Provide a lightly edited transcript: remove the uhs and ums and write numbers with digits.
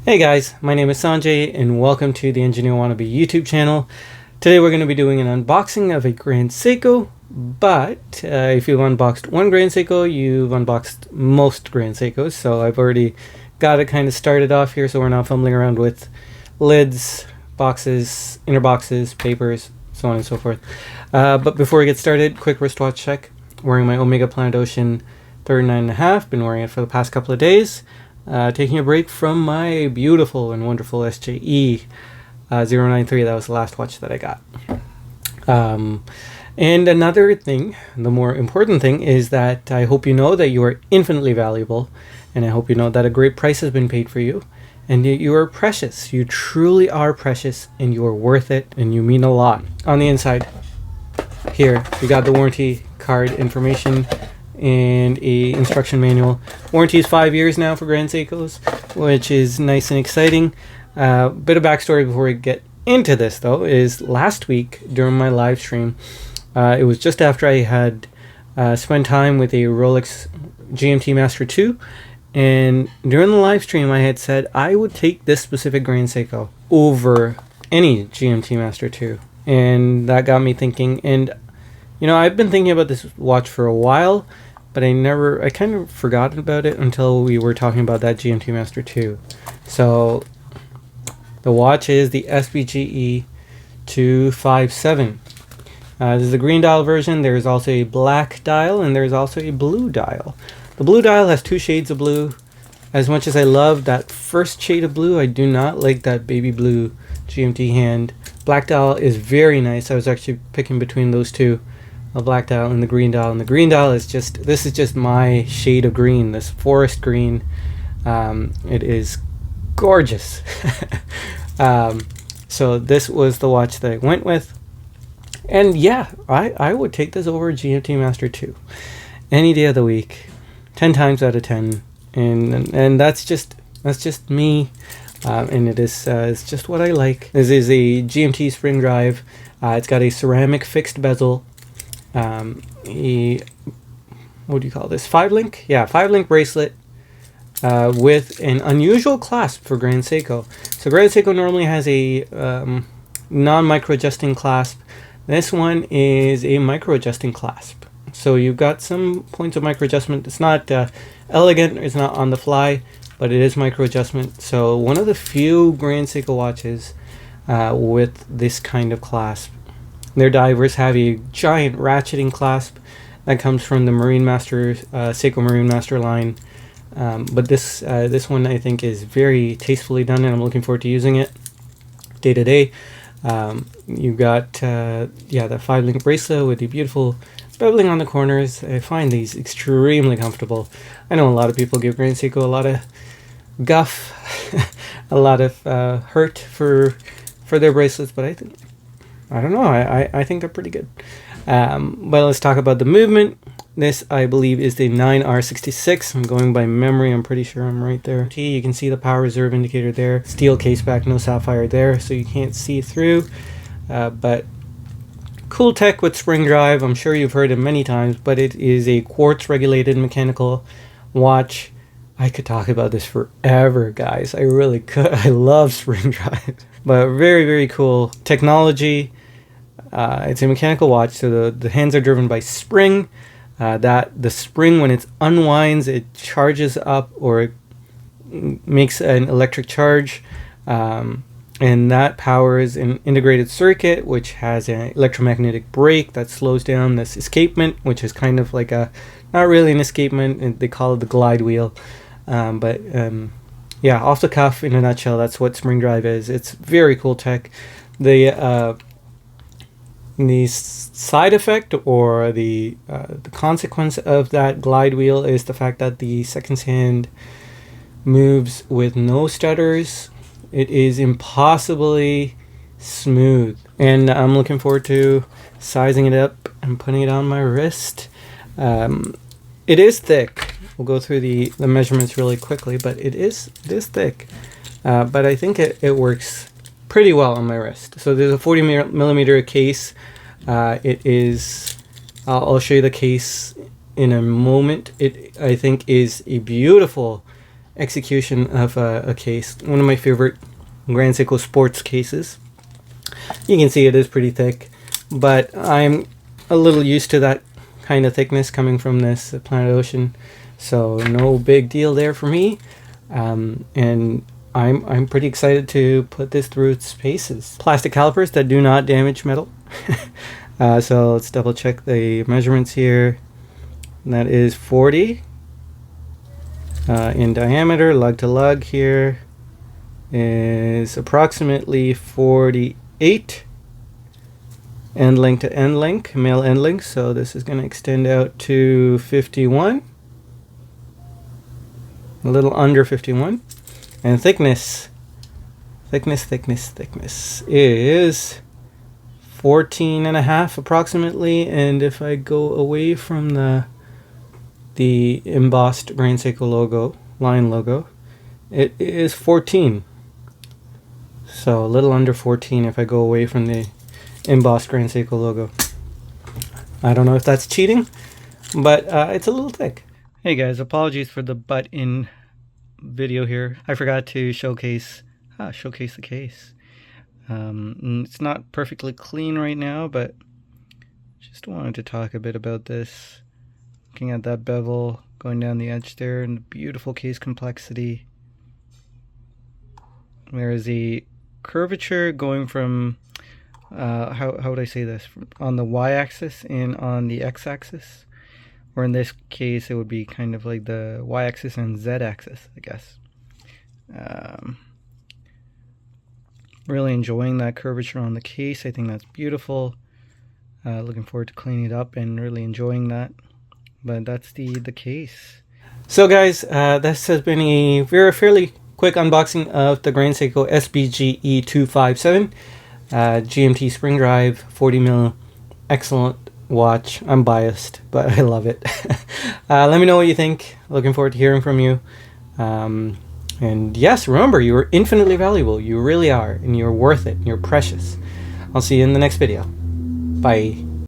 Hey guys, my name is Sanjay and welcome to the Engineer Wannabe YouTube channel. Today we're going to be doing an unboxing of a Grand Seiko, but if you've unboxed one Grand Seiko, you've unboxed most Grand Seikos, so I've already got it kind of started off here so we're not fumbling around with lids, boxes, inner boxes, papers, so on and so forth. But before we get started, quick wristwatch check. Wearing my Omega Planet Ocean 39.5, been wearing it for the past couple of days. Taking a break from my beautiful and wonderful SJE 093. That was the last watch that I got. And another thing, the more important thing, is that I hope you know that you are infinitely valuable, and I hope you know that a great price has been paid for you, and you are precious. You truly are precious, and you are worth it, and you mean a lot. On the inside, here, we got the warranty card information and a instruction manual. Warranty is 5 years now for Grand Seikos, which is nice and exciting. Bit of backstory before we get into this though is last week during my live stream, it was just after I had spent time with a Rolex GMT Master 2, and during the live stream I had said I would take this specific Grand Seiko over any GMT Master 2, and that got me thinking. And you know, I've been thinking about this watch for a while, but I kind of forgot about it until we were talking about that GMT Master 2. So the watch is the SBGE 257. This is the green dial version. There's also a black dial and there's also a blue dial. The blue dial has two shades of blue. As much as I love that first shade of blue, I do not like that baby blue GMT hand. Black dial is very nice. I was actually picking between those two. A black dial and the green dial, and the green dial is just, this is just my shade of green, this forest green. It is gorgeous. So this was the watch that I went with, and yeah, I would take this over GMT Master 2 any day of the week, 10 times out of 10, and that's just me, and it is it's just what I like. This is a GMT spring drive. It's got a ceramic fixed bezel. What do you call this? 5-link? Yeah, 5-link bracelet with an unusual clasp for Grand Seiko. So Grand Seiko normally has a non-micro adjusting clasp. This one is a micro adjusting clasp. So you've got some points of micro adjustment. It's not elegant, it's not on the fly, but it is micro adjustment. So one of the few Grand Seiko watches with this kind of clasp. Their divers have a giant ratcheting clasp that comes from the Marine Master, Seiko Marine Master line. But this one I think is very tastefully done, and I'm looking forward to using it day to day. You've got the 5-link bracelet with the beautiful beveling on the corners. I find these extremely comfortable. I know a lot of people give Grand Seiko a lot of guff, a lot of hurt for their bracelets, but I don't know. I think they're pretty good. But let's talk about the movement. This, I believe, is the 9R66. I'm going by memory. I'm pretty sure I'm right there. You can see the power reserve indicator there. Steel case back, no sapphire there, so you can't see through. But cool tech with spring drive. I'm sure you've heard it many times, but it is a quartz regulated mechanical watch. I could talk about this forever, guys. I really could. I love spring drive. But very, very cool technology. It's a mechanical watch, so the hands are driven by spring. That the spring, when it unwinds, it charges up or it makes an electric charge, and that powers an integrated circuit which has an electromagnetic brake that slows down this escapement, which is kind of like not really an escapement, and they call it the glide wheel. Yeah, off the cuff, in a nutshell, that's what spring drive is. It's very cool tech. The side effect or the consequence of that glide wheel is the fact that the seconds hand moves with no stutters. It is impossibly smooth, and I'm looking forward to sizing it up and putting it on my wrist. It is thick. We'll go through the measurements really quickly, but it is thick. But I think it works pretty well on my wrist. So there's a 40 millimeter case. It is, I'll show you the case in a moment. It, I think, is a beautiful execution of a case. One of my favorite Grand Seiko sports cases. You can see it is pretty thick, but I'm a little used to that kind of thickness coming from this Planet Ocean, so no big deal there for me. And I'm pretty excited to put this through its paces. Plastic calipers that do not damage metal. So let's double check the measurements here. That is 40 in diameter. Lug to lug here is approximately 48. End link to end link, male end link. So this is going to extend out to 51. A little under 51. And thickness is 14.5 approximately. And if I go away from the embossed Grand Seiko logo, line logo, it is 14. So a little under 14 if I go away from the embossed Grand Seiko logo. I don't know if that's cheating, but it's a little thick. Hey guys, apologies for the butt in video here. I forgot to showcase the case. It's not perfectly clean right now, but just wanted to talk a bit about this. Looking at that bevel going down the edge there and the beautiful case complexity. There is a curvature going from how would I say this, on the y-axis and on the x-axis, or in this case it would be kind of like the y-axis and z-axis, I guess. Really enjoying that curvature on the case. I think that's beautiful. Looking forward to cleaning it up and really enjoying that. But that's the case. So guys, this has been a fairly quick unboxing of the Grand Seiko SBG E257 GMT spring drive 40mm. Excellent watch. I'm biased, but I love it. Let me know what you think. Looking forward to hearing from you. And yes, remember, you are infinitely valuable. You really are, and you're worth it. You're precious. I'll see you in the next video. Bye.